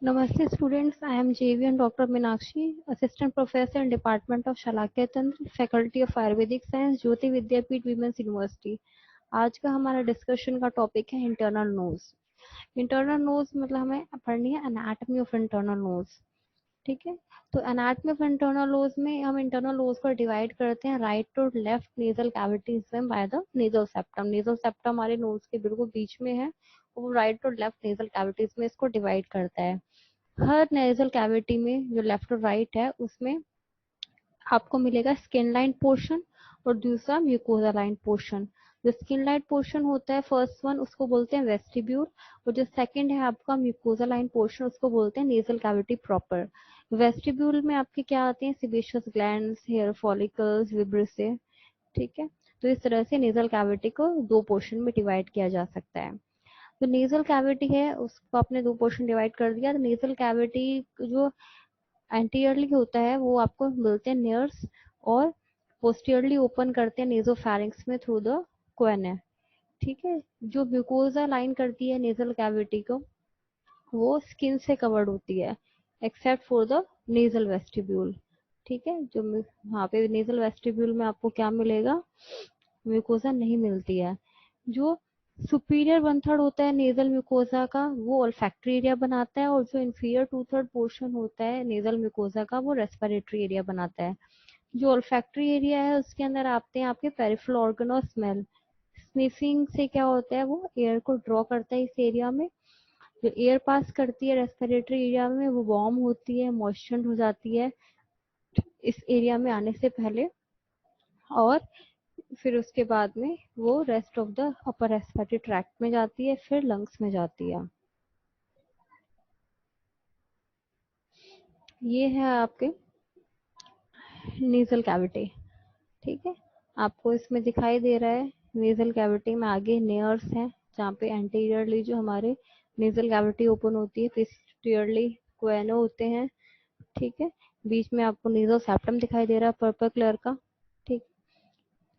Namaste students, I am JVN Dr. Meenakshi, Assistant Professor in Department of Shalakya Tantra, Faculty of Ayurvedic Science, Jyoti Vidyapeeth women's university. आज का हमारा discussion का topic है internal knows. Internal knows मतलब हमें पढ़नी है एनाटॉमी ऑफ इंटरनल नोज। ठीक है, तो एनाटॉमी ऑफ इंटरनल नोज में हम इंटरनल नोज को डिवाइड करते हैं राइट और लेफ्ट नेजल कैविटीज में by the nasal septum. Nasal septum हमारे नोज के बिल्कुल बीच में है, वो राइट और लेफ्ट नेजल कैविटीज में इसको डिवाइड करता है। हर नेजल कैविटी में जो लेफ्ट और राइट है उसमें आपको मिलेगा स्किन लाइन पोर्शन और दूसरा म्यूकोजा लाइन पोर्शन। जो स्किन लाइन पोर्शन होता है फर्स्ट वन, उसको बोलते हैं वेस्टिब्यूल, और जो सेकंड है आपका म्यूकोजा लाइन पोर्शन, उसको बोलते हैं नेजल कैविटी प्रॉपर। वेस्टिब्यूल में आपके क्या आते हैं, सिबेशियस ग्लैंड्स, हेयर फॉलिकल्स, विब्रिसे। ठीक है, तो इस तरह से नेजल कैविटी को दो पोर्शन में डिवाइड किया जा सकता है। तो नेजल कैविटी है उसको आपने दो पोर्शन डिवाइड कर दिया। तो नेजल कैविटी जो एंटीरियरली होता है वो आपको मिलते हैं नेयर्स, और पोस्टीरियरली ओपन करते हैं नेजोफैरिंक्स में थ्रू द क्वेना। ठीक है, जो म्यूकोजा लाइन करती है नेजल कैविटी को वो स्किन से कवर्ड होती है except for the nasal vestibule. ठीक है, जो वहाँ पे नेजल वेस्टिब्यूल में आपको क्या मिलेगा, म्यूकोजा नहीं मिलती है। जो सुपीरियर वन थर्ड होता है नेजल म्यूकोजा का वो ओल्फैक्टरी एरिया बनाता है, और जो इंफीरियर टू थर्ड पोर्शन होता है नेजल म्यूकोजा का वो रेस्पिरेटरी एरिया बनाता है। जो ओल्फैक्टरी एरिया है उसके अंदर आते हैं आपके पेरिफेरल ऑर्गन और स्मेल। स्निफिंग से क्या होता है, वो एयर को ड्रॉ करता है इस एरिया में। जो एयर पास करती है रेस्पिरेटरी एरिया में वो वार्म होती है, मॉइस्चर हो जाती है इस एरिया में आने से पहले, और फिर उसके बाद में वो rest of the upper respiratory tract में जाती है, फिर लंग्स में जाती है। ये है आपके नेजल कैविटी। ठीक है, आपको इसमें दिखाई दे रहा है नेजल कैविटी में आगे नेयर्स हैं जहाँ पे एंटीरियरली जो हमारे नेजल कैविटी ओपन होती है, पोस्टीरियरली क्वेनो होते हैं। ठीक है, बीच में आपको नेजल सेप्टम दिखाई दे रहा है पर्पल कलर का। ठीक,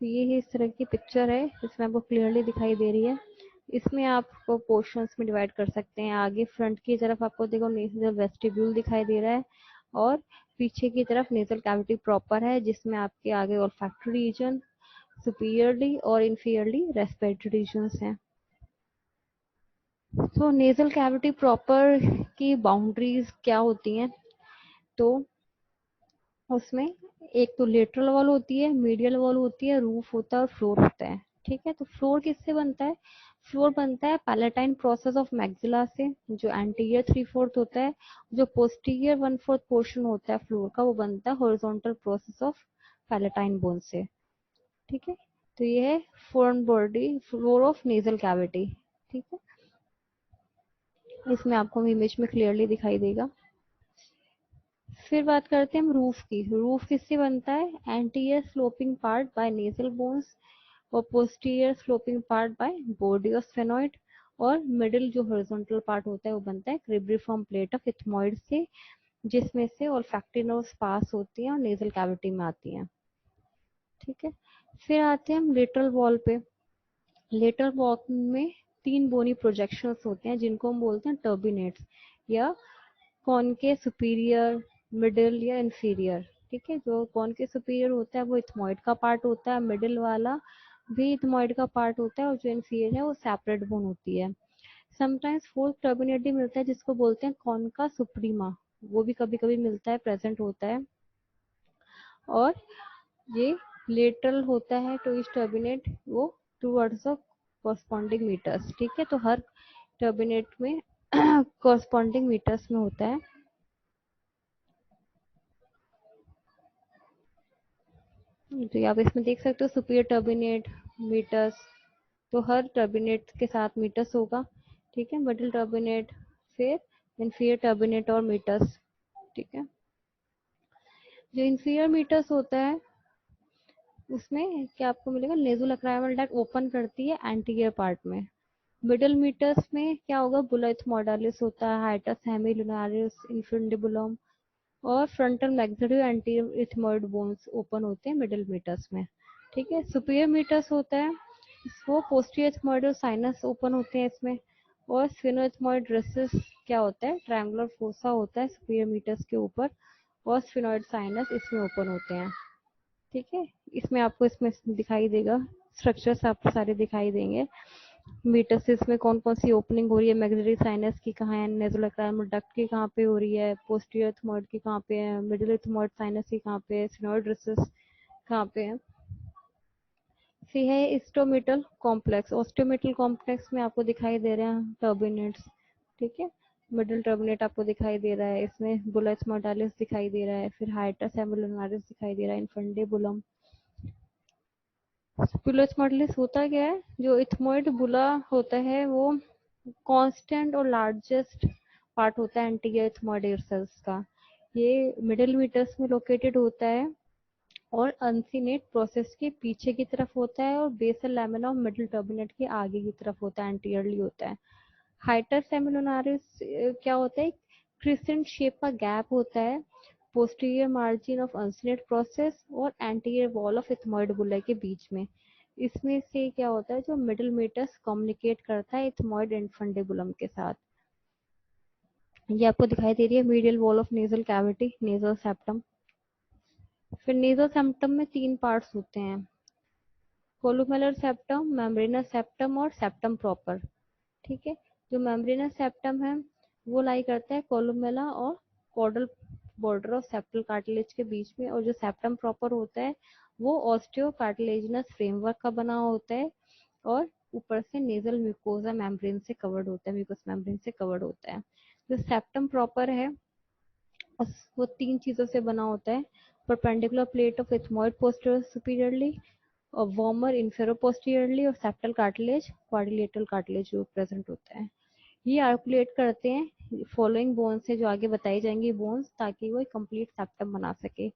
तो ये इस तरह की पिक्चर है, इसमें आपको क्लियरली दिखाई दे रही है। इसमें आपको पोर्शंस में डिवाइड कर सकते हैं। आगे फ्रंट की तरफ आपको देखो नेजल वेस्टिब्यूल दिखाई दे रहा है, और पीछे की तरफ नेजल कैविटी प्रॉपर है जिसमें आपके आगे ओल्फैक्टरी रीजन, सुपीरियरली और इंफीरियरली रेस्पिरेटरी रीजन्स हैं। तो नेजल कैविटी प्रॉपर की बाउंड्रीज क्या होती हैं, तो उसमें एक तो लेटरल वॉल होती है, मीडियल वॉल होती है, रूफ होता है और फ्लोर होता है। ठीक है, तो फ्लोर किससे बनता है, फ्लोर बनता है पैलेटाइन प्रोसेस ऑफ मैक्सिला से, जो एंटीरियर थ्री फोर्थ होता है। जो पोस्टीरियर वन फोर्थ पोर्शन होता है फ्लोर का वो बनता है horizontal process of palatine bone से। ठीक है, तो ये है front body floor of nasal cavity. ठीक है, इसमें आपको इमेज में क्लियरली दिखाई देगा। फिर बात करते हैं हम रूफ की। रूफ किससे बनता है, anterior sloping part by nasal bones, और posterior sloping part by body of sphenoid, और मिडिल जो हॉरिजॉन्टल पार्ट होता है वो बनता है क्रिब्रिफॉर्म प्लेट ऑफ इथमॉइड से, जिसमें से ओल्फैक्टरी नर्व्स पास होती हैं और नेजल कैविटी में आती हैं। ठीक है, फिर आते हैं हम लेटरल वॉल पे। लेटरल वॉल में तीन बोनी प्रोजेक्शंस होते हैं जिनको हम बोलते हैं टर्बिनेट्स, या कॉन के सुपीरियर, मिडिल या इंफीरियर। ठीक है, जो कॉन के सुपीरियर होता है वो इथमॉइड का पार्ट होता है, मिडिल वाला भी इथमॉइड का पार्ट होता है, और जो इंफीरियर है वो सेपरेट बोन होती है। समटाइम्स फोर्थ टर्बिनेट भी मिलता है जिसको बोलते हैं कॉन का सुप्रीमा, वो भी कभी कभी मिलता है, प्रेजेंट होता है। और ये लेटरल होता है तो इस टर्बिनेट वो टूवर्ड्स द कॉरस्पॉन्डिंग मीटर्स। ठीक है, तो हर टर्बिनेट में कॉरस्पॉन्डिंग मीटर्स में होता है। तो आप इसमें देख सकते हो सुपीरियर टर्बिनेट, मीटर्स, तो हर टर्बिनेट के साथ मीटर्स होगा। ठीक है, मिडिल टर्बिनेट, फिर इंफीरियर टर्बिनेट और मीटर्स। ठीक है, जो इंफीरियर मीटर्स होता है उसमें क्या आपको मिलेगा, नेज़ोलैक्राइमल डक्ट ओपन करती है एंटीरियर पार्ट में। मिडिल मीटर्स में क्या होगा, बुला इथमोडालिस होता है, हाइटस हेमिलुनारिस, इन्फिंडिबुलम, और frontal maxillary anterior ethmoid bones open होते हैं मिडिल मीटर्स में। ठीक है, सुपीरियर मीटर्स होता है वो पोस्टीरियर इथमोइडल साइनस ओपन होते हैं इसमें, और स्फेनोइथमोइड रेसिस क्या होता है, ट्रायंगुलर फोसा होता है सुपीरियर मीटर्स के ऊपर, और स्फेनोइड साइनस इसमें ओपन होते हैं। ठीक है, इसमें आपको इसमें दिखाई देगा, स्ट्रक्चर्स आपको सारे दिखाई देंगे। मीटसिस में कौन कौन सी ओपनिंग हो रही है, मैक्सिलरी साइनस की कहाँ है, नेसोलैक्राइमल डक्ट की कहाँ पे हो रही है, पोस्टीरियर इथमोइड की कहाँ पे है, मिडिल इथमोइड साइनस की कहाँ पे है, स्फेनोइड रेसिस कहाँ पे है। फिर है स्टोमेटल कॉम्प्लेक्स, ऑस्टोमेटल कॉम्प्लेक्स में आपको दिखाई दे रहे हैं टर्बिनेट्स। ठीक है, मिडिल टर्बिनेट आपको दिखाई दे रहा है, इसमें बुलेट्स मोर्टालिस दिखाई दे रहा है, फिर हाइटस एम्बुलनारिस दिखाई दे रहा है, इनफंडेबुलम। बुलेट्स मोर्टालिस होता क्या है, जो इथमोइड बुला होता है वो कांस्टेंट और लार्जेस्ट पार्ट होता है एंटीरियर इथमोइड सेल्स का। ये मिडिल मीटर्स में लोकेटेड होता है और अनसिनेट प्रोसेस के पीछे की तरफ होता है, और basal lamina of middle turbinate के आगे की तरफ होता है, एंटीरियरली होता है। हाइटस सेमिनोनारिस क्या होता है, क्रिसेंट शेप का गैप होता है posterior margin of uncinate process और एंटीरियर वॉल ऑफ इथमोइड बुला के बीच में। इसमें से क्या होता है, जो मिडिल मीटर्स कम्युनिकेट करता है इथमोइड इनफंडेबुलम के साथ। ये आपको दिखाई दे रही है medial wall of nasal cavity, nasal septum. फिर नेजल सेप्टम में 3 पार्ट्स होते हैं, कोलुमेलर सेप्टम, मेम्ब्रेनस सेप्टम और सेप्टम प्रॉपर। ठीक है, जो मेम्ब्रेनस सेप्टम है वो लाई करता है कोलुमेला और caudal border of septal cartilage के बीच में, और जो सेप्टम प्रॉपर होता है वो ऑस्टियो कार्टिलेजिनस फ्रेमवर्क का बना होता है, और ऊपर से नेजल म्यूकोजा मेम्ब्रेन से कवर्ड होता है, म्यूकस मेम्ब्रेन से कवर्ड होता है। जो सेप्टम प्रॉपर है वो 3 चीजों से बना होता है, perpendicular plate of ethmoid posterior superiorly, और वार्मर इंफेरो पोस्टीरियरली, और सेप्टल कार्टिलेज क्वाड्रिलेटरल कार्टिलेज जो प्रेजेंट होता है। ये आर्कुलेट करते हैं फॉलोइंग बोन से जो आगे बताई जाएंगी बोन्स, ताकि वो कंप्लीट सेप्टम बना सके।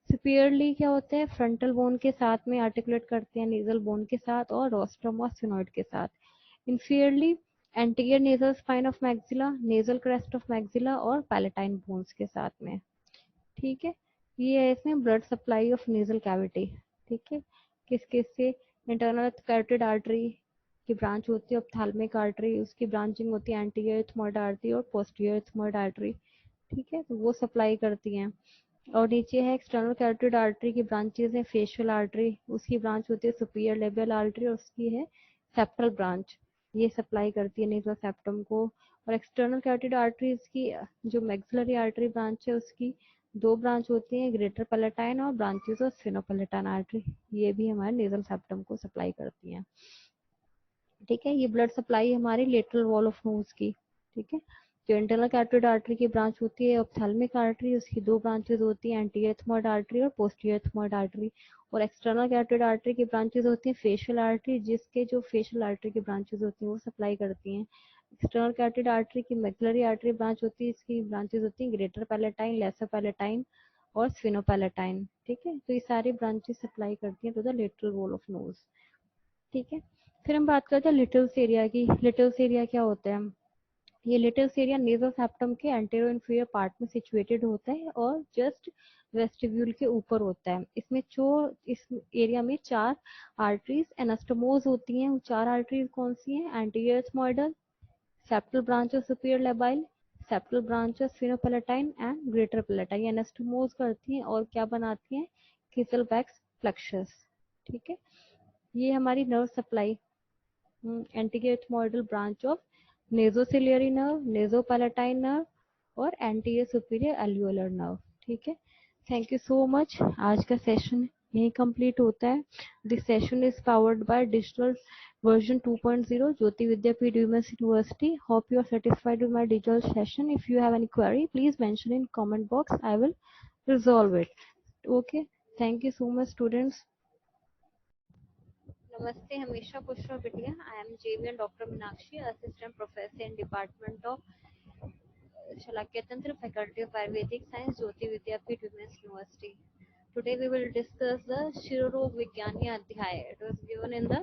सुपीरियरली क्या होता है, फ्रंटल बोन के साथ में आर्टिकुलेट करते हैं नेजल बोन के साथ और रोस्ट्रम और स्फेनोइड के साथ। Inferiorly anterior nasal spine of maxilla, nasal crest of maxilla और पैलेटाइन बोन्स के साथ में। ठीक है, ये है इसमें blood supply of nasal cavity. ठीक है, किस किस से, इंटरनल कैरोटिड आर्टरी की ब्रांच होती है ऑप्थेल्मिक आर्टरी, उसकी ब्रांचिंग होती है एंटीरियर इथमोइड आर्टरी और पोस्टीरियर इथमोइड आर्टरी। ठीक है, तो वो सप्लाई करती हैं। और नीचे है एक्सटर्नल कैरोटिड आर्टरी की ब्रांचेज है फेशियल आर्टरी, उसकी ब्रांच होती है सुपीरियर लेबियल आर्टरी, और उसकी है सेप्टल ब्रांच, ये सप्लाई करती है नेजल सेप्टम को। और एक्सटर्नल कैरोटिड आर्टरीज की जो मैक्सिलरी आर्टरी ब्रांच है उसकी 2 ब्रांच होती हैं, ग्रेटर पैलेटाइन और ब्रांचेस ऑफ स्फेनोपैलेटाइन आर्टरी, ये भी हमारे नेजल सेप्टम को सप्लाई करती हैं। ठीक है, ये ब्लड सप्लाई हमारी लेटरल वॉल ऑफ नोज की। ठीक है, जो इंटरनल कैरोटिड आर्टरी की ब्रांच होती है ऑप्थेल्मिक आर्टरी, उसकी 2 ब्रांचेस होती हैं, एंटीरियर इथमोइड आर्टरी और पोस्टीरियर इथमोइड आर्टरी। और एक्सटर्नल कैरोटिड आर्टरी की ब्रांचेस होती हैं फेशियल आर्टरी, जिसके जो फेशियल आर्टरी की ब्रांचेस होती हैं वो सप्लाई करती हैं। एक्सटर्नल कैरोटिड आर्टरी की मैक्सिलरी आर्टरी ब्रांच होती है, इसकी ब्रांचेस होती हैं ग्रेटर पैलेटाइन, लेसर पैलेटाइन और स्फेनोपैलेटाइन। ठीक है, तो ये सारी ब्रांचेस सप्लाई करती हैं to the lateral wall of nose. ठीक है, फिर हम बात करते हैं लिटिल्स एरिया की। लिटिल्स एरिया क्या होता है, ये लिटिल्स एरिया नेजल सेप्टम के एंटेरो इंफीरियर पार्ट में सिचुएटेड होता है और जस्ट वेस्टिब्यूल के ऊपर होता है। इसमें जो इस एरिया में 4 आर्टरीज एनास्टोमोज होती हैं, वो 4 आर्टरीज कौन सी हैं, anterior ethmoidal, septal branch of superior labial, septal branch of sphenopalatine and greater palatine, anastomose करती हैं और क्या बनाती हैं, किसलबैक्स फ्लेक्सस। ठीक है, ये हमारी nerve supply, anterior ethmoidal branch of nasociliary nerve, nasopalatine nerve और एंटीरियर सुपीरियर एल्वियोलर नर्व। ठीक है, थैंक यू सो मच। आज का सेशन यही कंप्लीट होता है। This session is powered by digital version 2.0 Jyoti Vidyapeeth Women's University. Hope you are satisfied with my digital session. If you have any query, please mention in comment box. I will resolve it. Okay, thank you so much students. नमस्ते, हमेशा खुश रहो बिटिया। I am जेवियन doctor Meenakshi, assistant professor in department of Shalakya Tantra, faculty of Ayurvedic science, Jyoti Vidyapeeth women's university. Today we will discuss the Shirorog Vigyani Adhyay. It was given in the,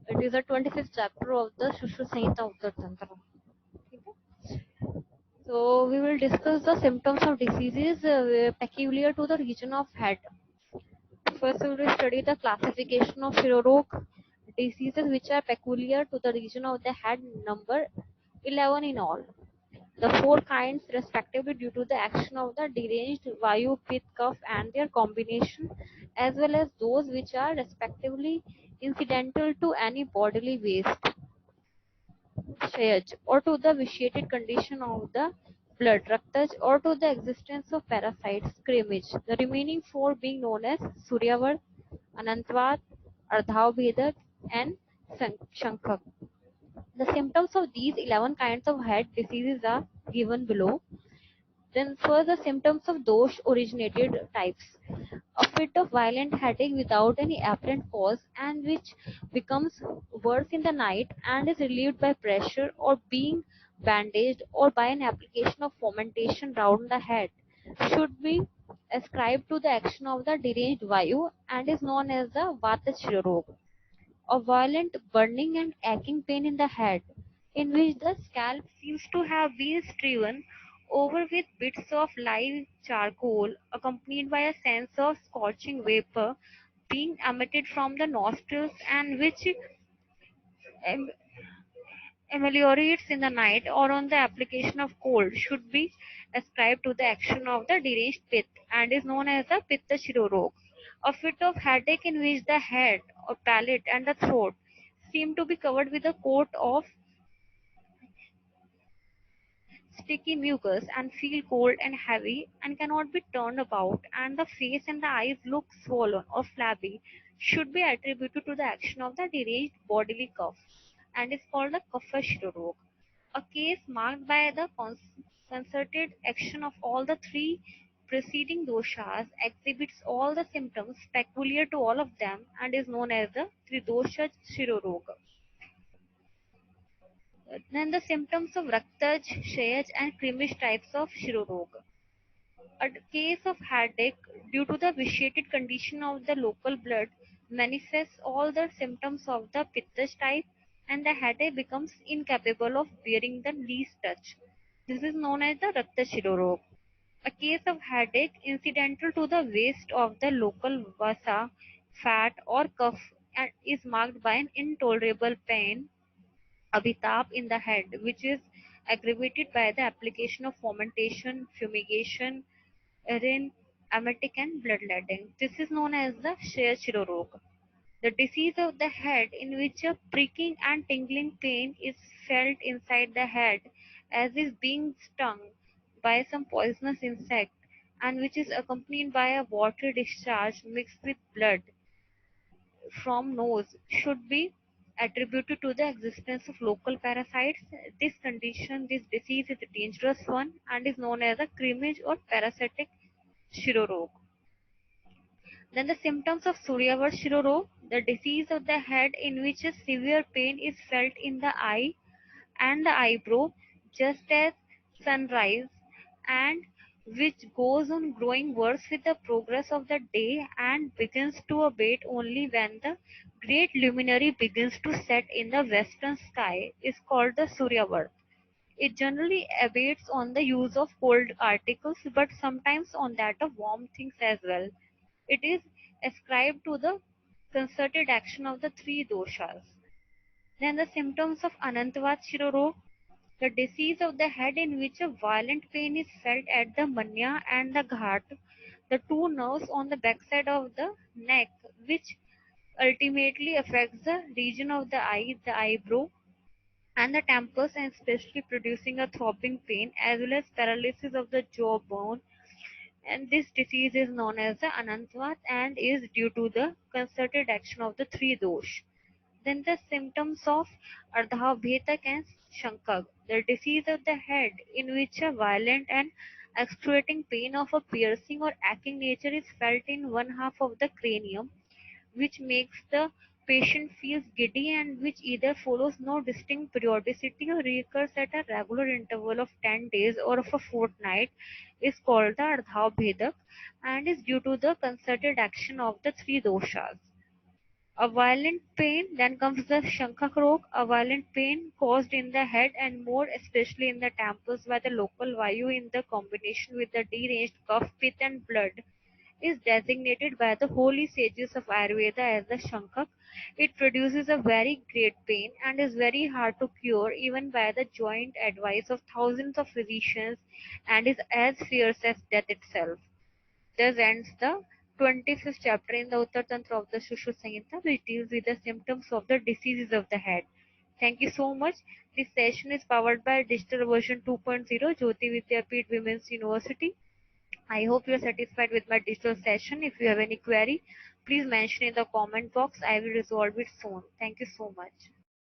it is the 25th chapter of the Shushu Samhita Uttar Tantra. So we will discuss the symptoms of diseases peculiar to the region of head. First, we will study the classification of Shirorog diseases which are peculiar to the region of the head. Number 11 in all. The four kinds respectively due to the action of the deranged Vayu, Pitta, Kapha and their combination, as well as those which are respectively incidental to any bodily waste, Shayaj, or to the vitiated condition of the blood, Raktaj, or to the existence of parasites, Scrimmage. The remaining four being known as Suryavar, Anantvat, Ardhavvedak, and Shankak. The symptoms of these 11 kinds of head diseases are given below. Then first the symptoms of dosh originated types. A fit of violent headache without any apparent cause and which becomes worse in the night and is relieved by pressure or being bandaged or by an application of fomentation round the head should be ascribed to the action of the deranged vayu and is known as the vata Roga. A violent burning and aching pain in the head, in which the scalp seems to have been striven over with bits of live charcoal, accompanied by a sense of scorching vapor being emitted from the nostrils and which am- ameliorates in the night or on the application of cold, should be ascribed to the action of the deranged pith and is known as the pitta shirorog. A fit of headache in which the head or palate and the throat seem to be covered with a coat of sticky mucus and feel cold and heavy and cannot be turned about, and the face and the eyes look swollen or flabby, should be attributed to the action of the deranged bodily cough and is called the kapha shirorog. A case marked by the concerted action of all the three preceding doshas exhibits all the symptoms peculiar to all of them and is known as the Tridosha Shiroroga. Then the symptoms of Raktaj, Shayaj and Krimish types of Shiroroga. A case of headache due to the vitiated condition of the local blood manifests all the symptoms of the Pittash type and the headache becomes incapable of bearing the least touch. This is known as the Rakta Shirorog. A case of headache incidental to the waste of the local vasa, fat or cough and is marked by an intolerable pain, abhitab in the head, which is aggravated by the application of fomentation, fumigation, urine, emetic and bloodletting. This is known as the Shaya Shirorog. The disease of the head in which a pricking and tingling pain is felt inside the head as if being stung by some poisonous insect and which is accompanied by a watery discharge mixed with blood from nose should be attributed to the existence of local parasites. This condition, this disease is a dangerous one and is known as a crimmage or parasitic shirorog. Then the symptoms of Suryavar Shiroro, the disease of the head in which a severe pain is felt in the eye and the eyebrow just as sunrise and which goes on growing worse with the progress of the day and begins to abate only when the great luminary begins to set in the western sky is called the Suryavar. It generally abates on the use of cold articles but sometimes on that of warm things as well. It is ascribed to the concerted action of the three doshas. Then the symptoms of Anantvat Shirorog, the disease of the head in which a violent pain is felt at the manya and the ghat, the two nerves on the backside of the neck, which ultimately affects the region of the eye, the eyebrow, and the temples, and especially producing a throbbing pain as well as paralysis of the jawbone, and this disease is known as the Anantvat and is due to the concerted action of the three dosh. Then the symptoms of Ardhavbhetak and Shankag, the disease of the head in which a violent and excruciating pain of a piercing or aching nature is felt in one half of the cranium, which makes the patient feels giddy and which either follows no distinct periodicity or recurs at a regular interval of 10 days or of a fortnight, is called the Ardhavbhedak and is due to the concerted action of the three doshas. A violent pain, then comes the Shankhakrok, a violent pain caused in the head and more especially in the temples by the local vayu in the combination with the deranged cough, pith and blood is designated by the holy sages of Ayurveda as the Shankak. It produces a very great pain and is very hard to cure even by the joint advice of thousands of physicians and is as fierce as death itself. Thus ends the 25th chapter in the Uttar Tantra of the Shushu Samhita, which deals with the symptoms of the diseases of the head. Thank you so much. This session is powered by Digital Version 2.0 Jyoti Vidyapeeth Women's University. I hope you are satisfied with my digital session. If you have any query, please mention in the comment box. I will resolve it soon. Thank you so much.